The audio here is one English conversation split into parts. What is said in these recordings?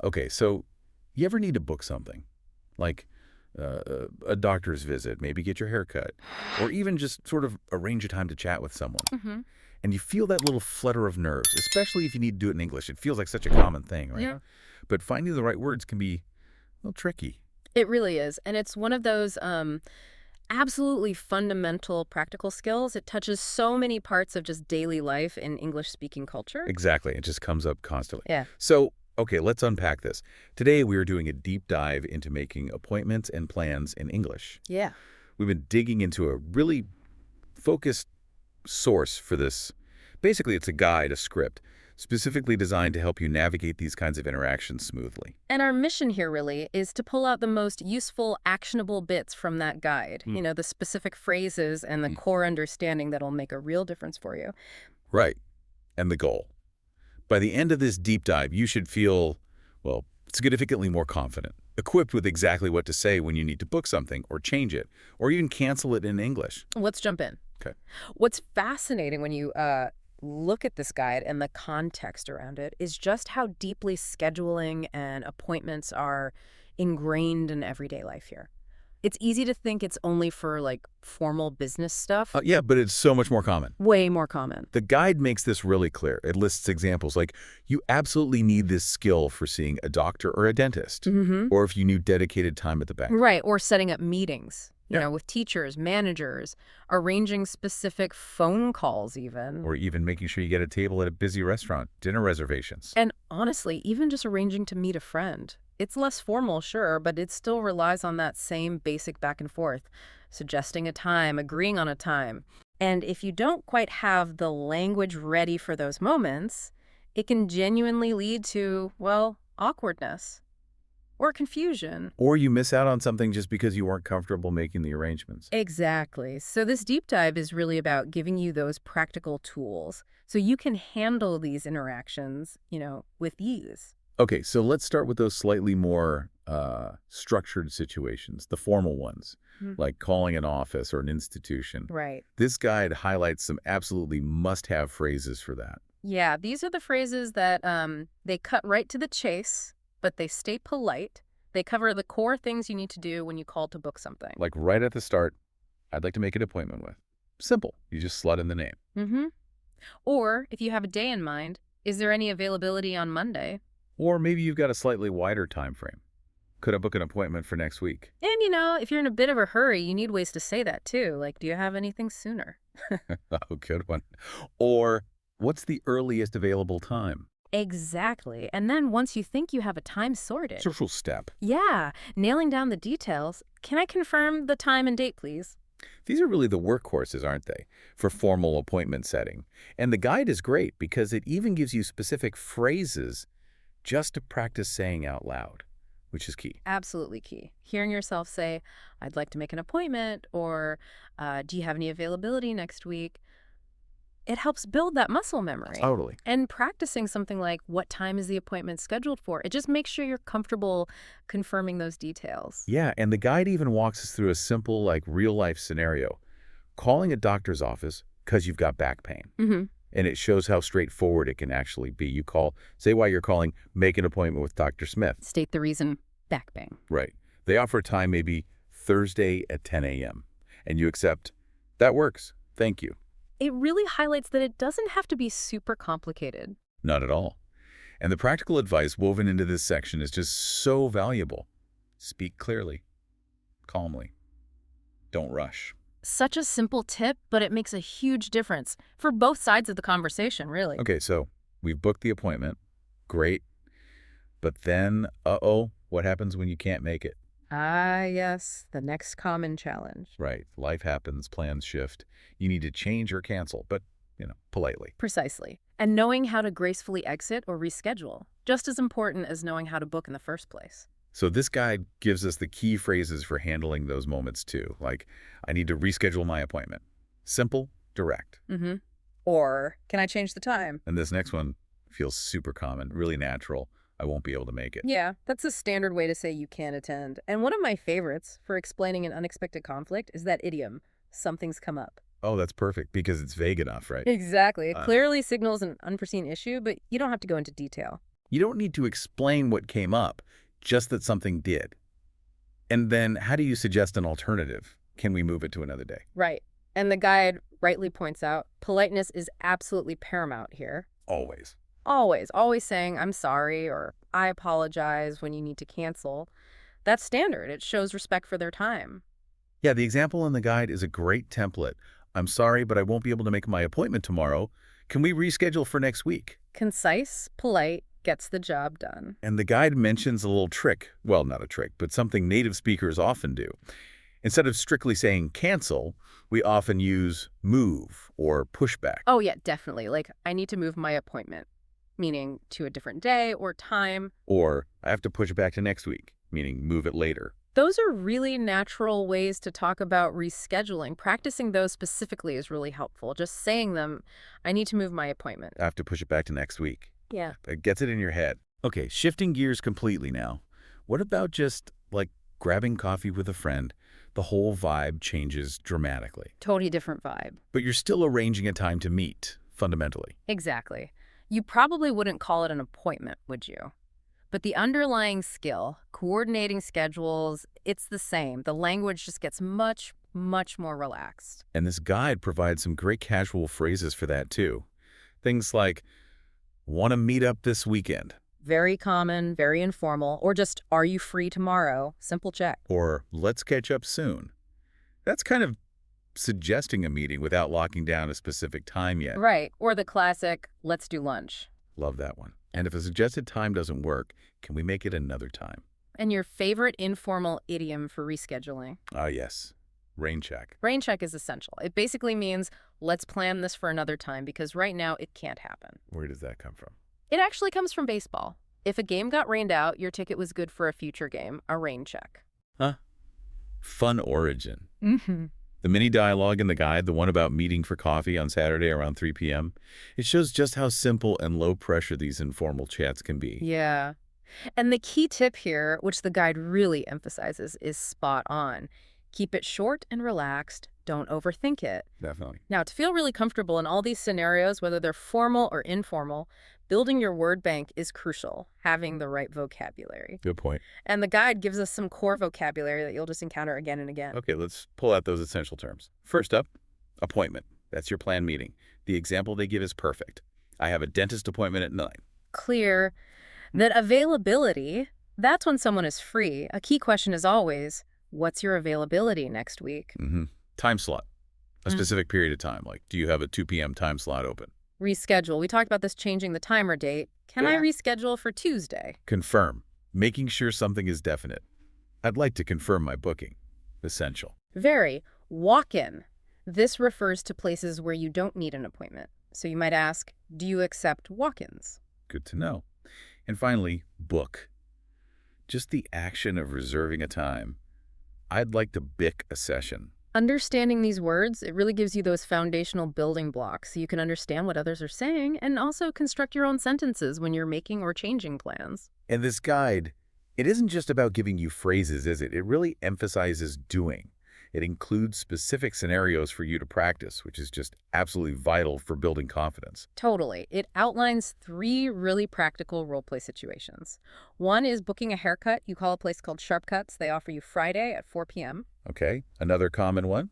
Okay, so you ever need to book something? Like a doctor's visit, maybe get your hair cut, or even just sort of arrange a time to chat with someone. Hmm. And you feel that little flutter of nerves, especially if you need to do it in English. It feels like such a common thing, right? Yeah. But finding the right words can be a little tricky. It really is. And it's one of those absolutely fundamental practical skills. It touches so many parts of just daily life in English-speaking culture. Exactly. It just comes up constantly. Yeah. So, okay, let's unpack this. Today, we are doing a deep dive into making appointments and plans in English. Yeah. We've been digging into a really focused source for this. Basically, it's a guide, a script, specifically designed to help you navigate these kinds of interactions smoothly. And our mission here really is to pull out the most useful, actionable bits from that guide. Hmm. The specific phrases and the core understanding that'll make a real difference for you. Right. And the goal. By the end of this deep dive, you should feel, well, significantly more confident, equipped with exactly what to say when you need to book something or change it, or even cancel it in English. Let's jump in. Okay. What's fascinating when you look at this guide and the context around it is just how deeply scheduling and appointments are ingrained in everyday life here. It's easy to think it's only for like formal business stuff. Yeah, but it's so much more common. Way more common. The guide makes this really clear. It lists examples like you absolutely need this skill for seeing a doctor or a dentist, or if you need dedicated time at the bank. Right, or setting up meetings, Yeah. with teachers, managers, arranging specific phone calls even. Or even making sure you get a table at a busy restaurant, dinner reservations. And honestly, even just arranging to meet a friend. It's less formal, sure, but it still relies on that same basic back and forth, suggesting a time, agreeing on a time. And if you don't quite have the language ready for those moments, it can genuinely lead to, well, awkwardness or confusion. Or you miss out on something just because you weren't comfortable making the arrangements. Exactly. So this deep dive is really about giving you those practical tools so you can handle these interactions, with ease. Okay, so let's start with those slightly more structured situations, the formal ones, Hmm. like calling an office or an institution. Right. This guide highlights some absolutely must-have phrases for that. Yeah, these are the phrases that they cut right to the chase, but they stay polite. They cover the core things you need to do when you call to book something. Like right at the start, I'd like to make an appointment with. Simple. You just slot in the name. Mm-hmm. Or if you have a day in mind, is there any availability on Monday? Or maybe you've got a slightly wider time frame. Could I book an appointment for next week? And if you're in a bit of a hurry, you need ways to say that too. Like, do you have anything sooner? Oh, good one. Or what's the earliest available time? Exactly. And then once you think you have a time sorted, Social step. yeah, nailing down the details. Can I confirm the time and date, please? These are really the workhorses, aren't they, for formal appointment setting? And the guide is great because it even gives you specific phrases just to practice saying out loud, which is key. Absolutely key. Hearing yourself say, I'd like to make an appointment, or do you have any availability next week? It helps build that muscle memory. Totally. And practicing something like, what time is the appointment scheduled for? It just makes sure you're comfortable confirming those details. Yeah, and the guide even walks us through a simple, like, real-life scenario. Calling a doctor's office because you've got back pain. Mm-hmm. And it shows how straightforward it can actually be. You call, say why you're calling, make an appointment with Dr. Smith. State the reason, back pain. Right. They offer a time maybe Thursday at 10 a.m. And you accept, that works. Thank you. It really highlights that it doesn't have to be super complicated. Not at all. And the practical advice woven into this section is just so valuable. Speak clearly, calmly. Don't rush. Such a simple tip, but it makes a huge difference for both sides of the conversation, really. Okay, so we've booked the appointment. Great. But then, what happens when you can't make it? Ah, yes, the next common challenge. Right. Life happens, plans shift. You need to change or cancel, but, politely. Precisely. And knowing how to gracefully exit or reschedule, just as important as knowing how to book in the first place. So this guide gives us the key phrases for handling those moments too, like, I need to reschedule my appointment. Simple, direct. Mm-hmm. Or, can I change the time? And this next one feels super common, really natural. I won't be able to make it. Yeah, that's a standard way to say you can't attend. And one of my favorites for explaining an unexpected conflict is that idiom, something's come up. Oh, that's perfect because it's vague enough, right? Exactly. It Uh, clearly signals an unforeseen issue, but you don't have to go into detail. You don't need to explain what came up, just that something did. And then how do you suggest an alternative? Can we move it to another day? Right. And the guide rightly points out politeness is absolutely paramount here. Always. Always, always saying, I'm sorry or I apologize when you need to cancel. That's standard. It shows respect for their time. Yeah, the example in the guide is a great template. I'm sorry, but I won't be able to make my appointment tomorrow. Can we reschedule for next week? Concise, polite, gets the job done. And the guide mentions a little trick. Well, not a trick, but something native speakers often do. Instead of strictly saying cancel, we often use move or pushback. Oh, yeah, definitely. Like, I need to move my appointment, meaning to a different day or time. Or I have to push it back to next week, meaning move it later. Those are really natural ways to talk about rescheduling. Practicing those specifically is really helpful. Just saying them, I need to move my appointment. I have to push it back to next week. Yeah. It gets it in your head. Okay, shifting gears completely now. What about just, like, grabbing coffee with a friend? The whole vibe changes dramatically. Totally different vibe. But you're still arranging a time to meet, fundamentally. Exactly. You probably wouldn't call it an appointment, would you? But the underlying skill, coordinating schedules, it's the same. The language just gets much, much more relaxed. And this guide provides some great casual phrases for that, too. Things like, want to meet up this weekend? Very common, very informal, or just, are you free tomorrow? Simple check. Or, let's catch up soon. That's kind of suggesting a meeting without locking down a specific time yet. Right. Or the classic, let's do lunch. Love that one. And if a suggested time doesn't work, can we make it another time? And your favorite informal idiom for rescheduling? Ah, yes. Rain check. Rain check is essential. It basically means, let's plan this for another time because right now it can't happen. Where does that come from? It actually comes from baseball. If a game got rained out, your ticket was good for a future game, a rain check. Huh? Fun origin. Mm-hmm. The mini dialogue in the guide, the one about meeting for coffee on Saturday around 3 p.m., it shows just how simple and low pressure these informal chats can be. Yeah. And the key tip here, which the guide really emphasizes, is spot on. Keep it short and relaxed. Don't overthink it. Definitely. Now, to feel really comfortable in all these scenarios, whether they're formal or informal, building your word bank is crucial, having the right vocabulary. Good point. And the guide gives us some core vocabulary that you'll just encounter again and again. Okay, let's pull out those essential terms. First up, appointment. That's your planned meeting. The example they give is perfect. I have a dentist appointment at 9. Clear that availability, that's when someone is free. A key question is always, what's your availability next week? Time slot. A specific period of time. Like, do you have a 2 p.m. time slot open? Reschedule. We talked about this changing the timer date. Can I reschedule for Tuesday? Confirm. Making sure something is definite. I'd like to confirm my booking. Essential. Very. Walk-in. This refers to places where you don't need an appointment. So you might ask, do you accept walk-ins? Good to know. And finally, book. Just the action of reserving a time. I'd like to book a session. Understanding these words, it really gives you those foundational building blocks so you can understand what others are saying and also construct your own sentences when you're making or changing plans. And this guide, it isn't just about giving you phrases, is it? It really emphasizes doing. It includes specific scenarios for you to practice, which is just absolutely vital for building confidence. Totally. It outlines 3 really practical role-play situations. One is booking a haircut. You call a place called Sharp Cuts. They offer you Friday at 4 p.m. Okay, another common one,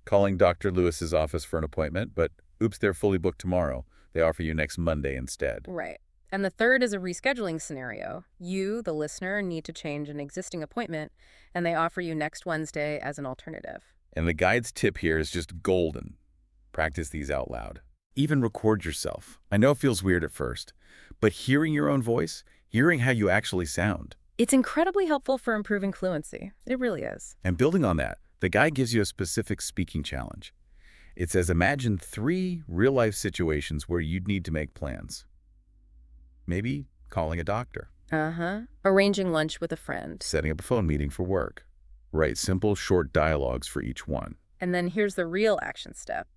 calling Dr. Lewis's office for an appointment, but oops, they're fully booked tomorrow. They offer you next Monday instead. Right. And the third is a rescheduling scenario. You, the listener, need to change an existing appointment, and they offer you next Wednesday as an alternative. And the guide's tip here is just golden. Practice these out loud. Even record yourself. I know it feels weird at first, but hearing your own voice, hearing how you actually sound. It's incredibly helpful for improving fluency. It really is. And building on that, the guide gives you a specific speaking challenge. It says imagine 3 real-life situations where you'd need to make plans. Maybe calling a doctor. Arranging lunch with a friend. Setting up a phone meeting for work. Write simple, short dialogues for each one. And then here's the real action step.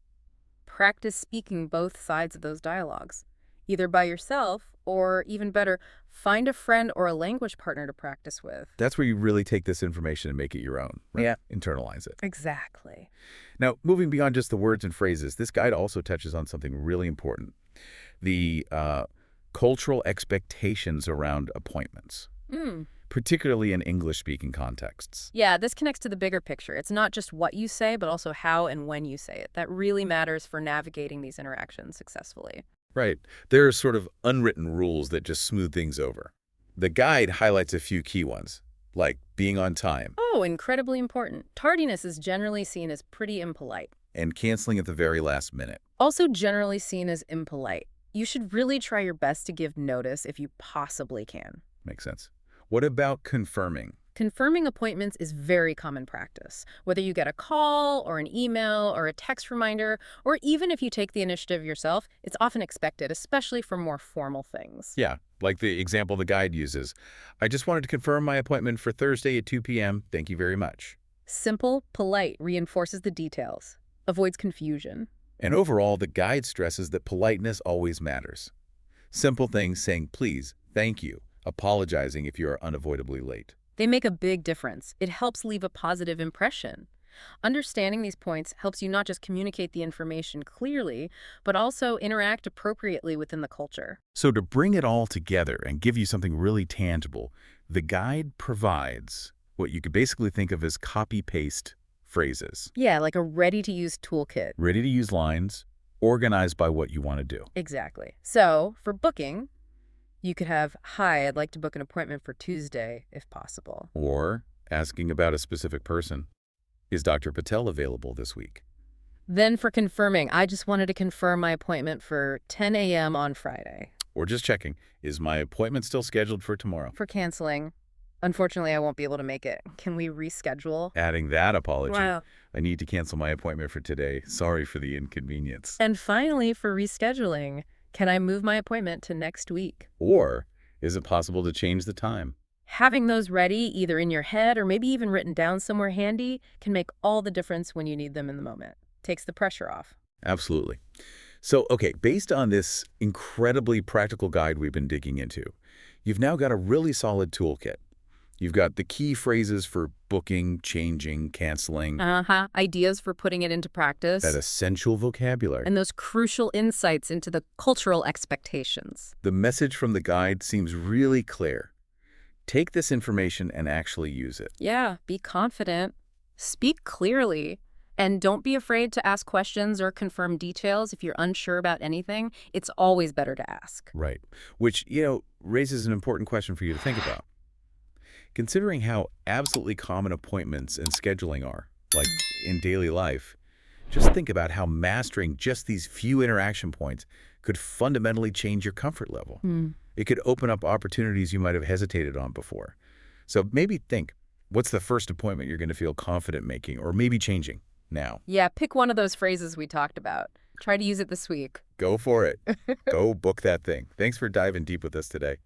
Practice speaking both sides of those dialogues, either by yourself or, even better, find a friend or a language partner to practice with. That's where you really take this information and make it your own. Right? Yeah. Internalize it. Exactly. Now, moving beyond just the words and phrases, this guide also touches on something really important. The cultural expectations around appointments, Mm. particularly in English-speaking contexts. Yeah, this connects to the bigger picture. It's not just what you say, but also how and when you say it. That really matters for navigating these interactions successfully. Right. There are sort of unwritten rules that just smooth things over. The guide highlights a few key ones, like being on time Oh, incredibly important. Tardiness is generally seen as pretty impolite. and canceling at the very last minute. Also generally seen as impolite. You should really try your best to give notice if you possibly can. Makes sense. What about confirming? Confirming appointments is very common practice. Whether you get a call or an email or a text reminder, or even if you take the initiative yourself, it's often expected, especially for more formal things. Yeah, like the example the guide uses. I just wanted to confirm my appointment for Thursday at 2 p.m. Thank you very much. Simple, polite reinforces the details, avoids confusion. And overall, the guide stresses that politeness always matters. Simple things saying please, thank you, apologizing if you are unavoidably late. They make a big difference. It helps leave a positive impression. Understanding these points helps you not just communicate the information clearly, but also interact appropriately within the culture. So to bring it all together and give you something really tangible, the guide provides what you could basically think of as copy-paste phrases. Yeah, like a ready-to-use toolkit. Ready-to-use lines, organized by what you want to do. Exactly. So, for booking, you could have, "Hi, I'd like to book an appointment for Tuesday, if possible." Or asking about a specific person. Is Dr. Patel available this week? Then for confirming, "I just wanted to confirm my appointment for 10 a.m. on Friday." Or just checking, is my appointment still scheduled for tomorrow? For canceling, "Unfortunately, I won't be able to make it. Can we reschedule?" Adding that apology. Wow. I need to cancel my appointment for today. Sorry for the inconvenience. And finally, for rescheduling, "Can I move my appointment to next week?" Or is it possible to change the time? Having those ready, either in your head or maybe even written down somewhere handy, can make all the difference when you need them in the moment. Takes the pressure off. Absolutely. So, okay, based on this incredibly practical guide we've been digging into, you've now got a really solid toolkit. You've got the key phrases for booking, changing, canceling, Ideas for putting it into practice. that essential vocabulary. And those crucial insights into the cultural expectations. The message from the guide seems really clear. Take this information and actually use it. Yeah, be confident. Speak clearly. And don't be afraid to ask questions or confirm details if you're unsure about anything. It's always better to ask. Right. Which, raises an important question for you to think about. Considering how absolutely common appointments and scheduling are, like in daily life, just think about how mastering just these few interaction points could fundamentally change your comfort level. It could open up opportunities you might have hesitated on before. So maybe think, what's the first appointment you're going to feel confident making or maybe changing now? Yeah, pick one of those phrases we talked about. Try to use it this week. Go for it. Go book that thing. Thanks for diving deep with us today.